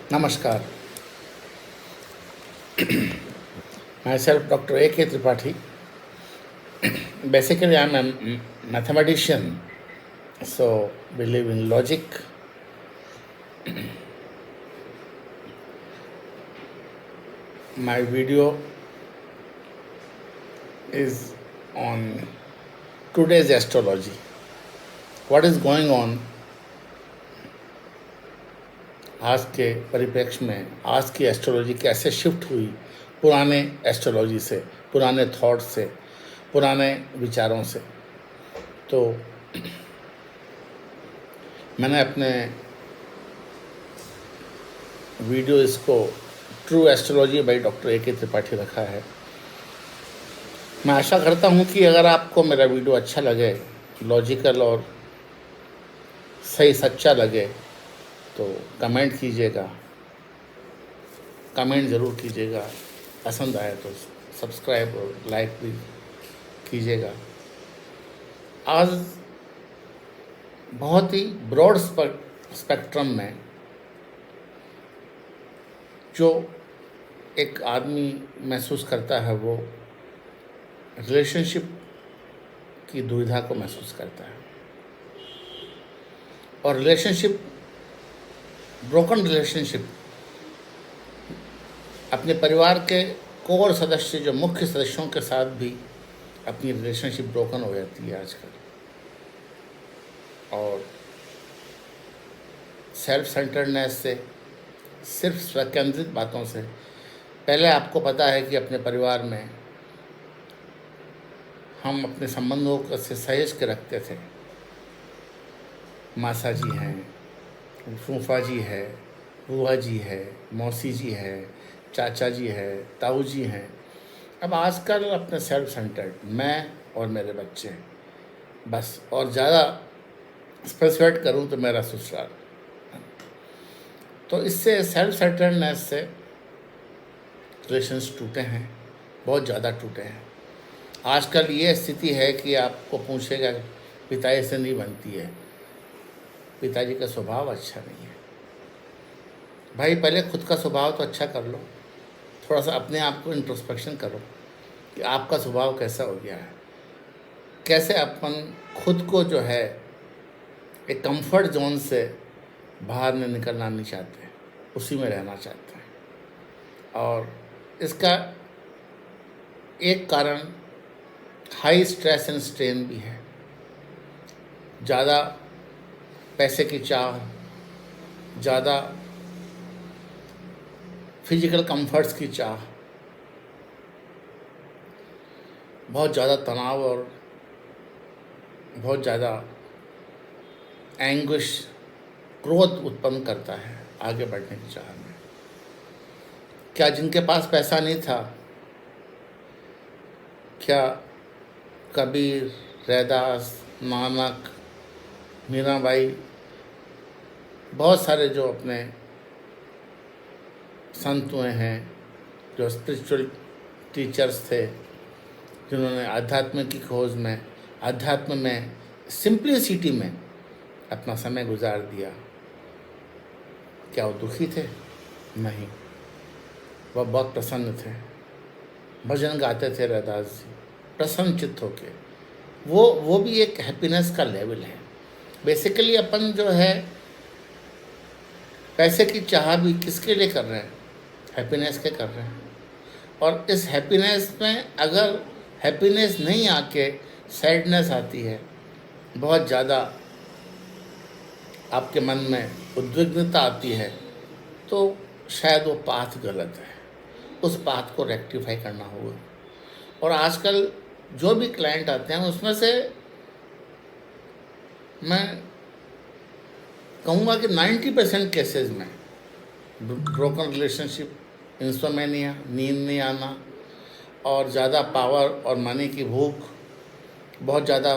Namaskar. Myself, Dr. A.K. Tripathi. Basically, I'm a mathematician, so believe in logic. My video is on today's astrology. What is going on आज के परिप्रेक्ष्य में, आज की astrology कैसे shift हुई पुराने एस्ट्रोलॉजी से, पुराने थॉट से, पुराने विचारों से। तो मैंने अपने वीडियो इसको true astrology by doctor A के त्रिपाठी रखा है। मैं आशा करता हूँ कि अगर आपको मेरा वीडियो अच्छा लगे, लॉजिकल और सही सच्चा लगे, तो कमेंट कीजिएगा, कमेंट ज़रूर कीजिएगा। पसंद आए तो सब्सक्राइब और लाइक भी कीजिएगा। आज बहुत ही ब्रॉड स्पेक्ट्रम में जो एक आदमी महसूस करता है, वो रिलेशनशिप की दुविधा को महसूस करता है। और रिलेशनशिप, ब्रोकन रिलेशनशिप, अपने परिवार के कोर सदस्य, जो मुख्य सदस्यों के साथ भी अपनी रिलेशनशिप ब्रोकन हो जाती है आजकल। और सेल्फ सेंटर्डनेस से, सिर्फ स्वकेंद्रित बातों से। पहले आपको पता है कि अपने परिवार में हम अपने संबंधों को से सहेज के रखते थे। मासा जी हैं, फूफा जी है, बुआ जी है, मौसी जी है, चाचा जी है, ताऊ जी हैं। अब आजकल अपने सेल्फ सेंटर्ड, मैं और मेरे बच्चे, बस। और ज़्यादा स्पेसिफाइड करूँ तो मेरा ससुराल। तो इससे सेल्फ सेंटर्डनेस से रिलेशंस टूटे हैं, बहुत ज़्यादा टूटे हैं। आजकल ये स्थिति है कि आपको पूछेगा, पिताजी से नहीं बनती है, पिताजी का स्वभाव अच्छा नहीं है। भाई, पहले खुद का स्वभाव तो अच्छा कर लो, थोड़ा सा अपने आप को इंट्रोस्पेक्शन करो कि आपका स्वभाव कैसा हो गया है, कैसे अपन खुद को जो है एक कंफर्ट जोन से बाहर में निकलना नहीं चाहते, उसी में रहना चाहते हैं। और इसका एक कारण हाई स्ट्रेस एंड स्ट्रेन भी है। ज़्यादा पैसे की चाह, ज़्यादा फिजिकल कंफर्ट्स की चाह, बहुत ज़्यादा तनाव और बहुत ज़्यादा एंग्विश, क्रोध उत्पन्न करता है आगे बढ़ने की चाह में। क्या जिनके पास पैसा नहीं था, क्या कबीर, रैदास, नानक, मीराबाई, बहुत सारे जो अपने संत हुए हैं, जो स्पिरिचुअल टीचर्स थे, जिन्होंने आध्यात्म की खोज में, अध्यात्म में, सिंप्लिसिटी में अपना समय गुजार दिया, क्या वो दुखी थे? नहीं, वह बहुत प्रसन्न थे। भजन गाते थे रैदास जी, प्रसन्न चित्त होके। वो भी एक हैप्पीनेस का लेवल है। बेसिकली अपन जो है पैसे की चाह भी किसके लिए कर रहे हैं? हैप्पीनेस के कर रहे हैं। और इस हैप्पीनेस में अगर हैप्पीनेस नहीं आके सैडनेस आती है, बहुत ज़्यादा आपके मन में उद्विग्नता आती है, तो शायद वो पाथ गलत है। उस पाथ को रेक्टिफाई करना होगा। और आजकल जो भी क्लाइंट आते हैं, उसमें से मैं कहूँगा कि 90% केसेस में ब्रोकन रिलेशनशिप, इंसोमेनिया, नींद नहीं आना, और ज़्यादा पावर और मनी की भूख, बहुत ज़्यादा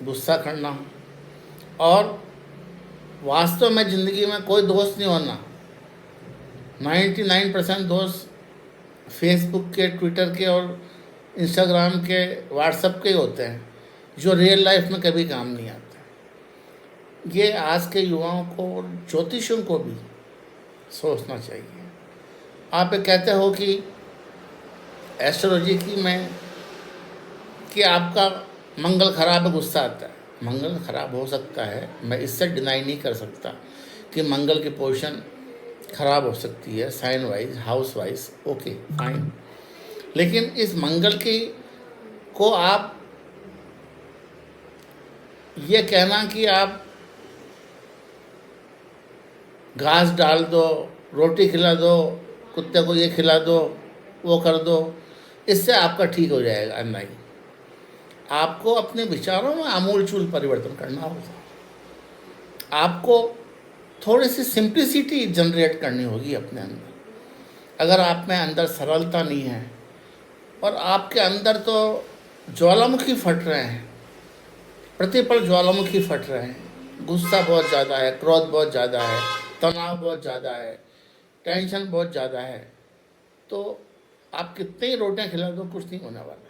गुस्सा करना, और वास्तव में ज़िंदगी में कोई दोस्त नहीं होना। 99% दोस्त फेसबुक के, ट्विटर के और इंस्टाग्राम के, व्हाट्सएप के होते हैं, जो रियल लाइफ में कभी काम नहीं आते। ये आज के युवाओं को और ज्योतिषियों को भी सोचना चाहिए। आप ये कहते हो कि एस्ट्रोलॉजी की मैं कि आपका मंगल खराब है, गुस्सा आता है। मंगल खराब हो सकता है, मैं इससे डिनाई नहीं कर सकता कि मंगल की पोजीशन खराब हो सकती है, sign wise, house wise, okay fine. लेकिन इस मंगल की को आप ये कहना कि आप घास डाल दो, रोटी खिला दो, कुत्ते को ये खिला दो, वो कर दो, इससे आपका ठीक हो जाएगा, नहीं। आपको अपने विचारों में आमूलचूल परिवर्तन करना होगा। आपको थोड़ी सी सिंप्लिसिटी जनरेट करनी होगी अपने अंदर। अगर आप में अंदर सरलता नहीं है और आपके अंदर तो ज्वालामुखी फट रहे हैं, प्रतिपल ज्वालामुखी फट रहे हैं, गुस्सा बहुत ज़्यादा है, क्रोध बहुत ज़्यादा है, तनाव बहुत ज़्यादा है, टेंशन बहुत ज़्यादा है, तो आप कितने ही रोटियां खिला दो कुछ नहीं होने वाला है।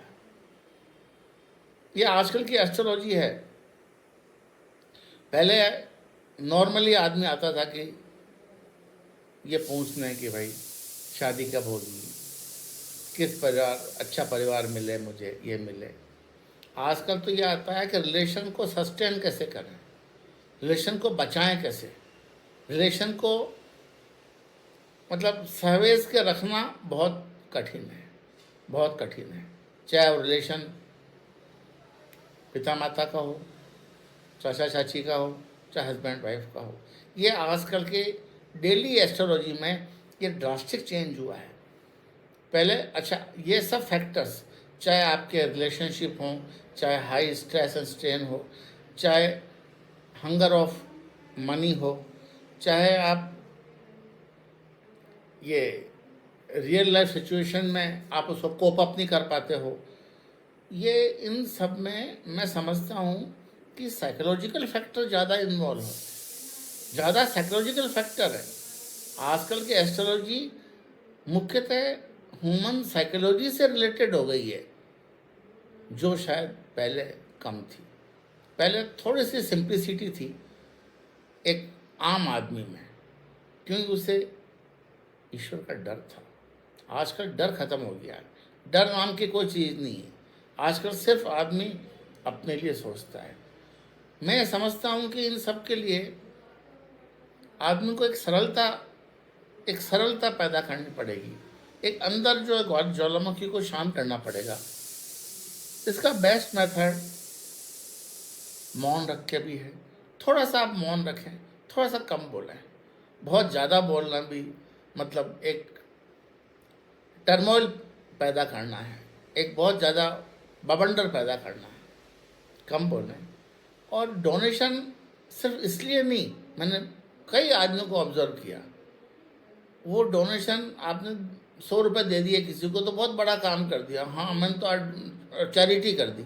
ये आजकल की एस्ट्रोलॉजी है। पहले नॉर्मली आदमी आता था कि ये पूछने कि भाई शादी कब होगी, किस परिवार, अच्छा परिवार मिले मुझे, ये मिले। आजकल तो ये आता है कि रिलेशन को सस्टेन कैसे करें, रिलेशन को बचाएं कैसे, रिलेशन को मतलब सहवेज के रखना बहुत कठिन है, बहुत कठिन है। चाहे वो रिलेशन पिता माता का हो, चाचा चाची का हो, चाहे हस्बैंड वाइफ का हो, ये आजकल के डेली एस्ट्रोलॉजी में ये ड्रास्टिक चेंज हुआ है। पहले अच्छा ये सब फैक्टर्स, चाहे आपके रिलेशनशिप हों, चाहे हाई स्ट्रेस एंड स्ट्रेन हो, चाहे हंगर ऑफ मनी हो, चाहे आप ये रियल लाइफ सिचुएशन में आप उसको कोप अप नहीं कर पाते हो, ये इन सब में मैं समझता हूँ कि साइकोलॉजिकल फैक्टर ज़्यादा इन्वॉल्व है, ज़्यादा साइकोलॉजिकल फैक्टर है। आजकल की एस्ट्रोलॉजी मुख्यतः ह्यूमन साइकोलॉजी से रिलेटेड हो गई है, जो शायद पहले कम थी। पहले थोड़ी सी सिंप्लिसिटी थी एक आम आदमी में, क्योंकि उसे ईश्वर का डर था। आजकल डर खत्म हो गया है, डर नाम की कोई चीज़ नहीं है। आजकल सिर्फ आदमी अपने लिए सोचता है। मैं समझता हूँ कि इन सब के लिए आदमी को एक सरलता पैदा करनी पड़ेगी, एक अंदर जो है ज्वालामुखी को शांत करना पड़ेगा। इसका बेस्ट मेथड मौन रख के भी है। थोड़ा सा आप मौन रखें, थोड़ा सा कम बोलें। बहुत ज़्यादा बोलना भी मतलब एक टर्मोइल पैदा करना है, एक बहुत ज़्यादा बवंडर पैदा करना है। कम बोलें। और डोनेशन सिर्फ इसलिए नहीं, मैंने कई आदमियों को ऑब्जर्व किया, वो डोनेशन आपने 100 रुपये दे दिए किसी को तो बहुत बड़ा काम कर दिया, हाँ मैंने तो आज चैरिटी कर दी।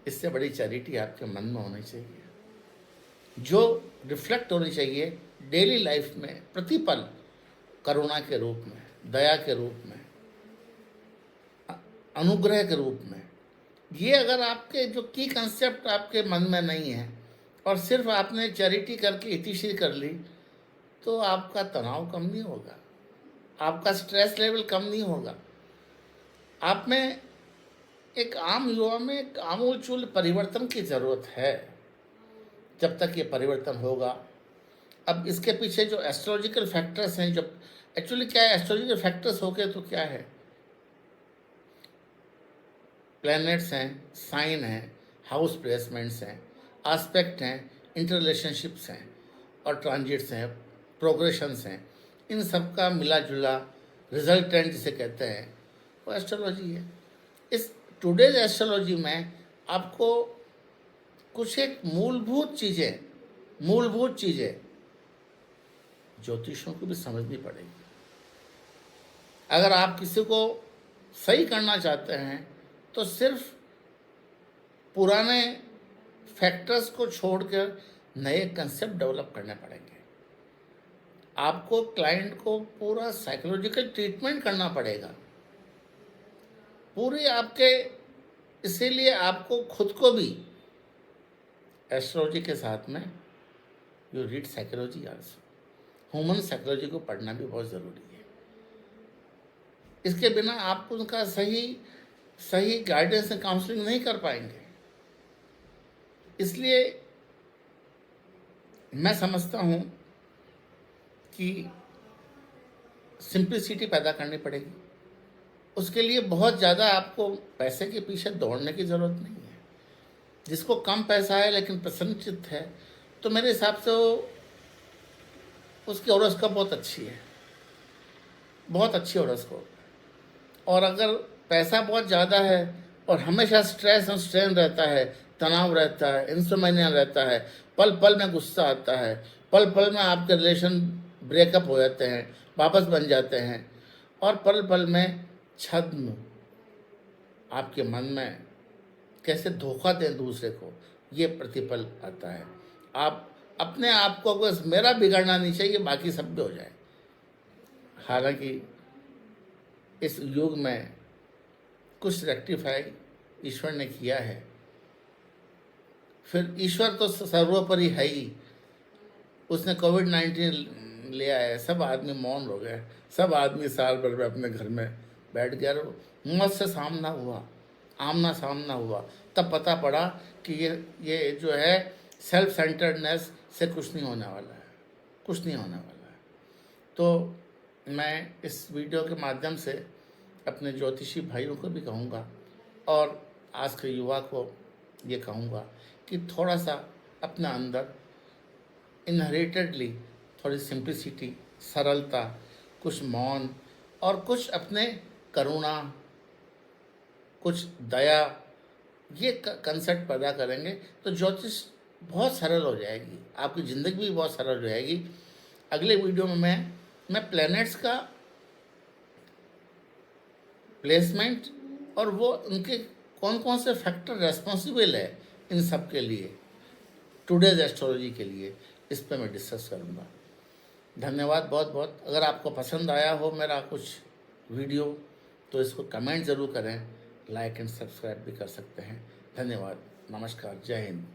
इससे बड़ी चैरिटी आपके मन में होनी चाहिए, जो रिफ्लेक्ट होनी चाहिए डेली लाइफ में प्रतिपल, करुणा के रूप में, दया के रूप में, अनुग्रह के रूप में। ये अगर आपके जो की कंसेप्ट आपके मन में नहीं है और सिर्फ आपने चैरिटी करके इतिश्री कर ली, तो आपका तनाव कम नहीं होगा, आपका स्ट्रेस लेवल कम नहीं होगा। आप में एक आम युवा में एक आमूलचूल परिवर्तन की ज़रूरत है। जब तक ये परिवर्तन होगा, अब इसके पीछे जो एस्ट्रोलॉजिकल फैक्टर्स हैं, जब एक्चुअली क्या है, एस्ट्रोलॉजिकल फैक्टर्स हो गए तो क्या है, प्लैनेट्स हैं, साइन हैं, हाउस प्लेसमेंट्स हैं, आस्पेक्ट हैं, इंटर रिलेशनशिप्स हैं और ट्रांजिट्स हैं, प्रोग्रेशंस हैं। इन सब का मिला जुला रिजल्टेंट जिसे कहते हैं वो एस्ट्रोलॉजी है। इस टुडेज एस्ट्रोलॉजी में आपको कुछ एक मूलभूत चीज़ें ज्योतिषों को भी समझनी पड़ेगी। अगर आप किसी को सही करना चाहते हैं तो सिर्फ पुराने फैक्टर्स को छोड़कर नए कंसेप्ट डेवलप करने पड़ेंगे। आपको क्लाइंट को पूरा साइकोलॉजिकल ट्रीटमेंट करना पड़ेगा पूरी आपके। इसीलिए आपको खुद को भी एस्ट्रोलॉजी के साथ में you read psychology also. Human psychology को पढ़ना भी बहुत ज़रूरी है। इसके बिना आप उनका सही गाइडेंस एंड काउंसलिंग नहीं कर पाएंगे। इसलिए मैं समझता हूँ कि सिंप्लिसिटी पैदा करनी पड़ेगी। उसके लिए बहुत ज़्यादा आपको पैसे के पीछे दौड़ने की ज़रूरत नहीं है। जिसको कम पैसा है लेकिन प्रसन्नचित्त है, तो मेरे हिसाब से उसकी हॉरोस्कोप बहुत अच्छी है, बहुत अच्छी हॉरोस्कोप। और अगर पैसा बहुत ज़्यादा है और हमेशा स्ट्रेस और स्ट्रेन रहता है, तनाव रहता है, इंसोमेनिया रहता है, पल पल में गुस्सा आता है, पल पल में आपके रिलेशन ब्रेकअप हो जाते हैं, वापस बन जाते हैं, और पल पल में छद्म आपके मन में कैसे धोखा दें दूसरे को, ये प्रतिपल आता है। आप अपने आप को बस मेरा बिगड़ना नहीं चाहिए, बाकी सब भी हो जाए। हालांकि इस युग में कुछ रेक्टिफाई ईश्वर ने किया है, फिर ईश्वर तो सर्वोपरि है ही। उसने कोविड-19 ले आया, सब आदमी मौन हो गए, सब आदमी साल भर में अपने घर में बैठ गया, मौत से सामना हुआ, आमना सामना हुआ। तब पता पड़ा कि ये जो है सेल्फ सेंटर्डनेस से कुछ नहीं होने वाला है, कुछ नहीं होने वाला है। तो मैं इस वीडियो के माध्यम से अपने ज्योतिषी भाइयों को भी कहूँगा और आज के युवा को ये कहूँगा कि थोड़ा सा अपना अंदर इनहेरिटेडली थोड़ी सिंप्लिसिटी, सरलता, कुछ मौन और कुछ अपने करुणा, कुछ दया, ये कंसेप्ट पैदा करेंगे तो ज्योतिष बहुत सरल हो जाएगी, आपकी ज़िंदगी भी बहुत सरल हो जाएगी। अगले वीडियो में मैं प्लैनेट्स का प्लेसमेंट और वो उनके कौन कौन से फैक्टर रेस्पॉन्सिबल है इन सब के लिए, टुडेज एस्ट्रोलॉजी के लिए, इस पर मैं डिस्कस करूँगा। धन्यवाद बहुत बहुत। अगर आपको पसंद आया हो मेरा कुछ वीडियो तो इसको कमेंट ज़रूर करें, लाइक एंड सब्सक्राइब भी कर सकते हैं। धन्यवाद, नमस्कार, जय हिंद।